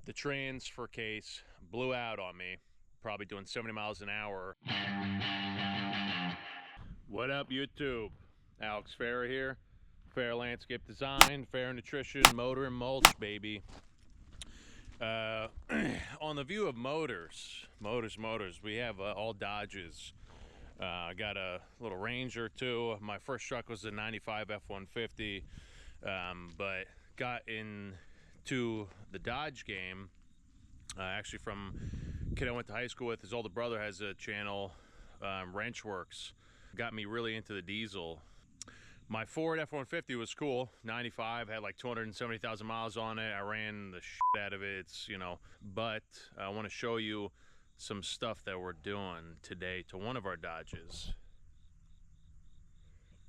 The transfer case blew out on me, probably doing 70 miles an hour. What up, YouTube? Alex Farah here. Fair Landscape Design, Fair Nutrition, Motor and Mulch, baby. On the view of motors, we have all Dodges. I got a little Ranger too. My first truck was a 95 F-150, but got into the Dodge game actually from a kid I went to high school with. His older brother has a channel, Wrenchworks. Got me really into the diesel. My Ford F-150 was cool, 95, had like 270,000 miles on it. I ran the shit out of it, it's, but I want to show you some stuff that we're doing today to one of our Dodges.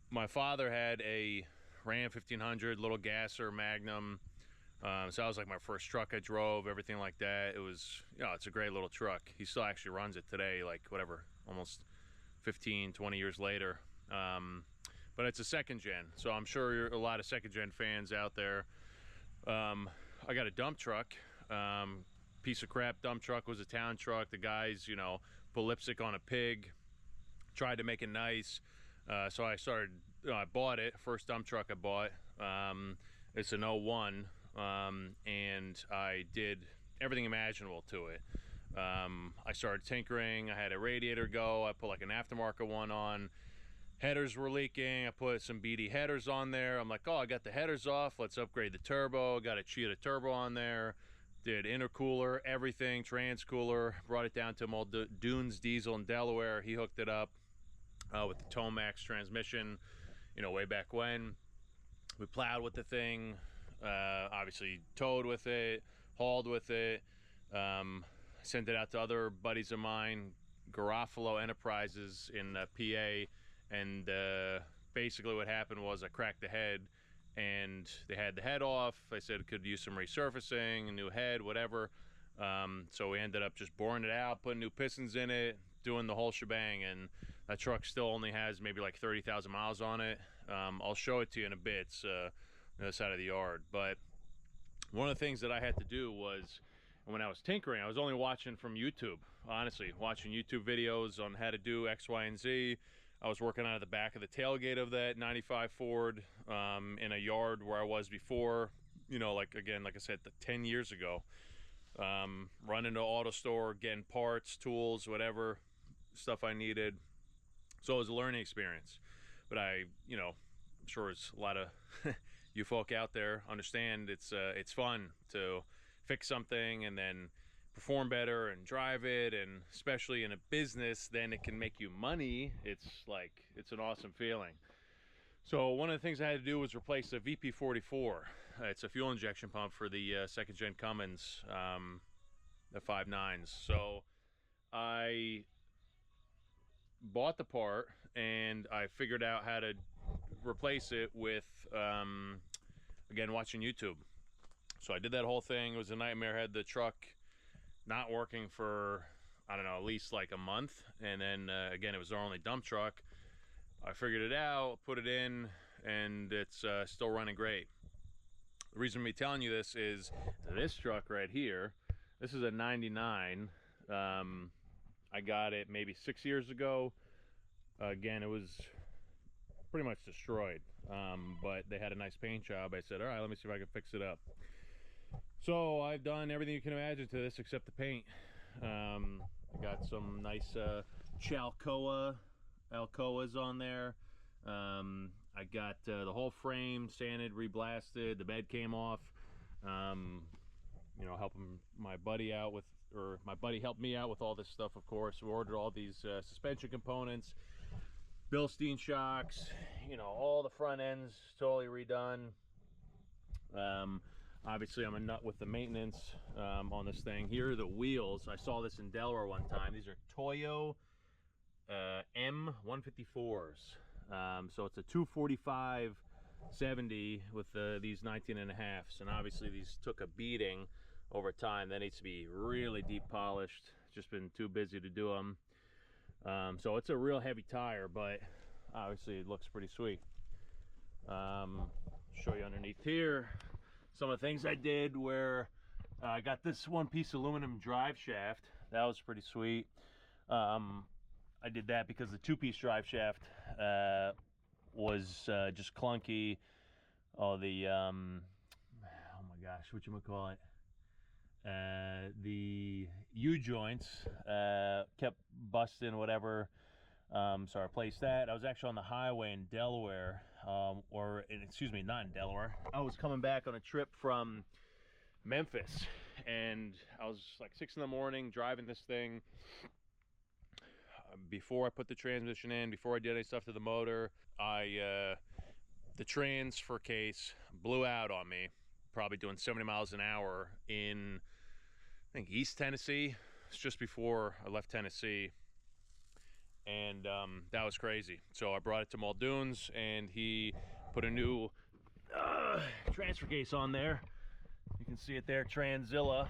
My father had a Ram 1500, little gasser, Magnum. So that was like my first truck I drove, everything like that. It was, it's a great little truck. He still actually runs it today, like whatever, almost 15, 20 years later. But it's a second gen, so I'm sure you're a lot of second gen fans out there. I got a dump truck, piece of crap dump truck, was a town truck. The guys, put lipstick on a pig, tried to make it nice. So I started, I bought it, first dump truck I bought. It's an 01, and I did everything imaginable to it. I started tinkering. I had a radiator go. I put like an aftermarket one on. Headers were leaking. I put some BD headers on there. I'm like, oh, I got the headers off. Let's upgrade the turbo. Got a Cheetah turbo on there. Did intercooler, everything, transcooler. Brought it down to old Dunes diesel in Delaware. He hooked it up with the Tomax transmission, way back when. We plowed with the thing. Obviously towed with it, hauled with it. Sent it out to other buddies of mine, Garofalo Enterprises in PA. And basically what happened was I cracked the head and they had the head off. I said it could use some resurfacing, a new head, whatever. So we ended up just boring it out, putting new pistons in it, doing the whole shebang. And that truck still only has maybe like 30,000 miles on it. I'll show it to you in a bit. It's on the other side of the yard. But one of the things that I had to do was, when I was tinkering, I was only watching from YouTube, honestly, watching YouTube videos on how to do X, Y, and Z. I was working out of the back of the tailgate of that 95 Ford in a yard where I was before, like I said, 10 years ago. Running to auto store, getting parts, tools, whatever stuff I needed. So it was a learning experience. But I'm sure it's a lot of you folk out there understand it's fun to fix something and then perform better and drive it, and especially in a business, then it can make you money. It's an awesome feeling. So one of the things I had to do was replace the VP44. It's a fuel injection pump for the second gen Cummins, the 5.9s. So I bought the part and I figured out how to replace it with again, watching YouTube. So I did that whole thing. It was a nightmare. I had the truck not working for, I don't know, at least like a month. And then again, it was our only dump truck. I figured it out, put it in, and it's still running great. The reason me telling you this is this truck right here. This is a 99. I got it maybe 6 years ago. Again, it was pretty much destroyed, but they had a nice paint job. I said, all right, let me see if I can fix it up. So I've done everything you can imagine to this except the paint. I got some nice Alcoas on there. I got the whole frame sanded, reblasted. The bed came off. Helping my buddy out with, or my buddy helped me out with all this stuff, of course. We ordered all these suspension components, Bilstein shocks, all the front ends totally redone. Obviously, I'm a nut with the maintenance on this thing. Here are the wheels. I saw this in Delaware one time. These are Toyo M154s. So it's a 245/70 with these 19.5s. And obviously, these took a beating over time. That needs to be really deep polished. Just been too busy to do them. So it's a real heavy tire, but obviously it looks pretty sweet. Show you underneath here some of the things I did where I got this one-piece aluminum drive shaft. That was pretty sweet. I did that because the two-piece drive shaft was just clunky. Oh, oh my gosh, whatchamacallit? The U-joints kept busting, whatever. So I replaced that. I was actually on the highway in Delaware, excuse me, not in Delaware. I was coming back on a trip from Memphis, and I was like 6 in the morning driving this thing. Before I put the transmission in, before I did any stuff to the motor, the transfer case blew out on me, probably doing 70 miles an hour in, I think, East Tennessee. It's just before I left Tennessee, and that was crazy. So I brought it to Muldoon's, and he put a new transfer case on there. You can see it there, Tranzilla.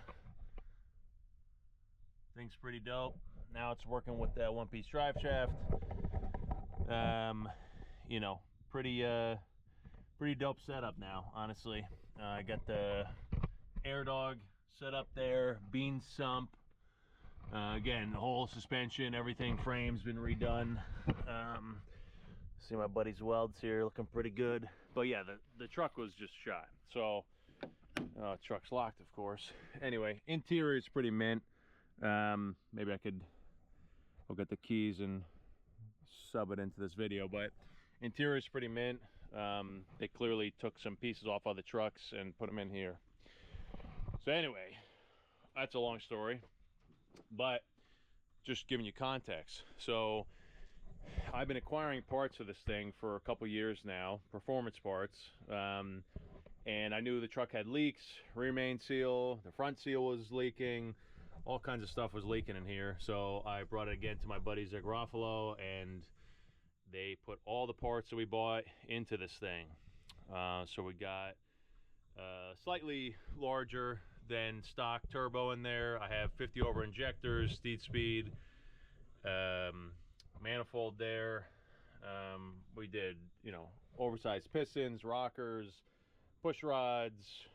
Thing's pretty dope. Now it's working with that one-piece drive shaft. You know, pretty dope setup now, honestly. I got the air dog set up there, bean sump. Again, the whole suspension, everything, frame's been redone. See my buddy's welds here, looking pretty good. But yeah, the truck was just shot. So, truck's locked, of course. Anyway, interior is pretty mint. Maybe I'll get the keys and sub it into this video, but interior is pretty mint. They clearly took some pieces off other trucks and put them in here. So anyway, that's a long story, but just giving you context. So I've been acquiring parts for this thing for a couple years now, performance parts, and I knew the truck had leaks, rear main seal, the front seal was leaking, all kinds of stuff was leaking in here. So I brought it again to my buddies at Garofalo, and they put all the parts that we bought into this thing. So we got slightly larger than stock turbo in there. I have 50 over injectors, steed speed, manifold there. We did, you know, oversized pistons, rockers, push rods.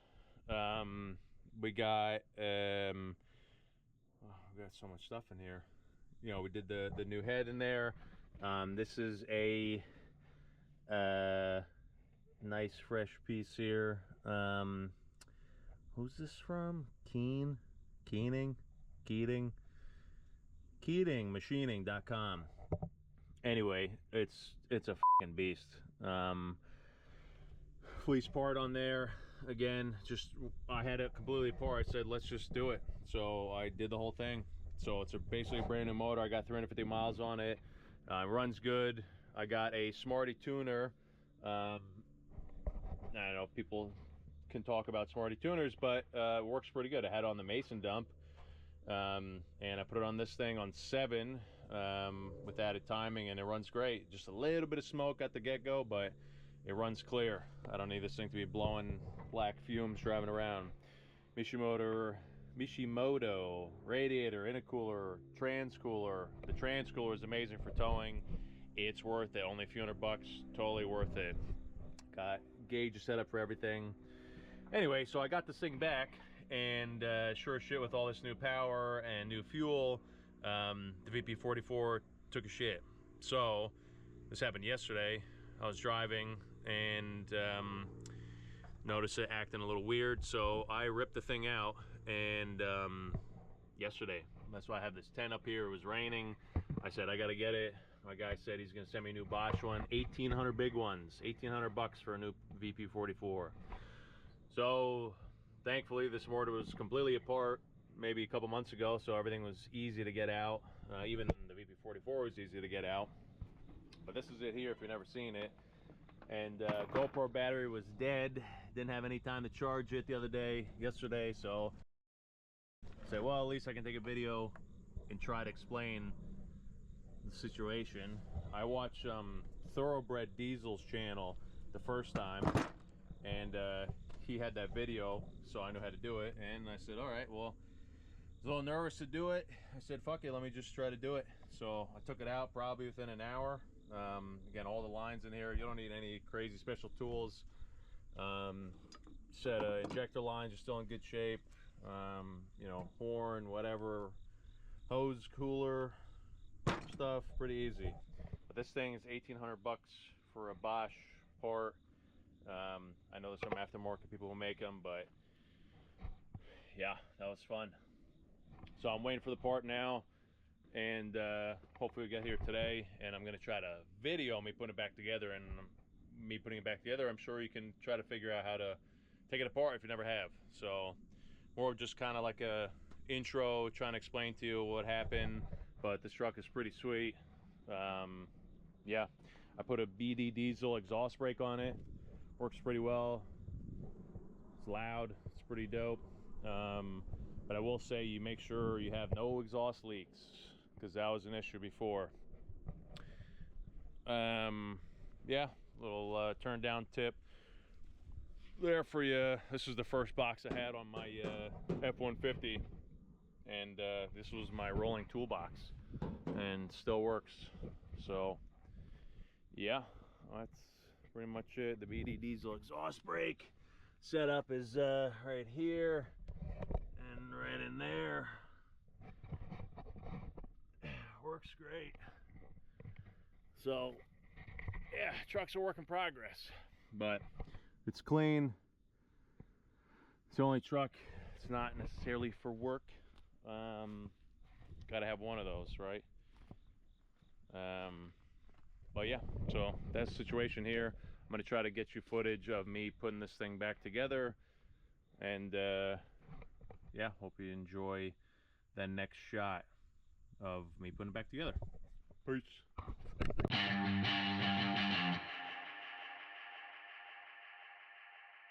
We got we got so much stuff in here. You know, we did the new head in there. This is a nice fresh piece here. Who's this from? Keating Machining.com. Anyway, it's a fucking beast. Fleece part on there. Again, just I had it completely apart. I said, let's just do it. So I did the whole thing. So it's basically a brand new motor. I got 350 miles on it. Runs good. I got a Smarty tuner. I don't know if people can talk about Smarty tuners, but it works pretty good. I had it on the Mason dump, and I put it on this thing on 7 with added timing, and it runs great. Just a little bit of smoke at the get-go, but it runs clear. I don't need this thing to be blowing black fumes driving around. Mishimoto radiator, intercooler, transcooler. The transcooler is amazing for towing. It's worth it. Only a few $100, totally worth it. Got gauge set up for everything. Anyway, so I got this thing back, and sure as shit, with all this new power and new fuel, the VP44 took a shit. So this happened yesterday. I was driving and noticed it acting a little weird, so I ripped the thing out. And yesterday, that's why I have this tent up here. It was raining. I said I gotta get it. My guy said he's gonna send me a new Bosch one, 1,800 big ones, 1,800 bucks for a new VP44. So thankfully this motor was completely apart maybe a couple months ago, so everything was easy to get out. Even the VP44 was easy to get out. But this is it here if you've never seen it. And GoPro battery was dead. Didn't have any time to charge it yesterday, so I said, well, at least I can take a video and try to explain the situation. I watched Thoroughbred Diesel's channel the first time, and he had that video, so I knew how to do it. And I said, all right, well, I was a little nervous to do it. I said, fuck it, let me just try to do it. So I took it out probably within an hour. Again, all the lines in here, you don't need any crazy special tools. Set injector lines are still in good shape. You know, horn, whatever, hose, cooler stuff, pretty easy. But this thing is 1,800 bucks for a Bosch part. I know there's some aftermarket people who make them, but yeah, that was fun. So I'm waiting for the part now, and hopefully we get here today, and I'm gonna try to video me putting it back together, and me putting it back together. I'm sure you can try to figure out how to take it apart if you never have. So more just kind of like a intro, trying to explain to you what happened, but this truck is pretty sweet. Yeah, I put a BD diesel exhaust brake on it, works pretty well. It's loud, it's pretty dope. But I will say, you make sure you have no exhaust leaks, because that was an issue before. Yeah, little turn down tip there for you. This was the first box I had on my F-150, and this was my rolling toolbox, and still works. So yeah, that's pretty much it. The BD diesel exhaust brake setup is right here and right in there. Works great. So yeah, truck's a work in progress, but it's clean. It's the only truck. It's not necessarily for work. Gotta have one of those, right? But yeah, so that's the situation here. I'm gonna try to get you footage of me putting this thing back together, and yeah, hope you enjoy the next shot of me putting it back together. Peace.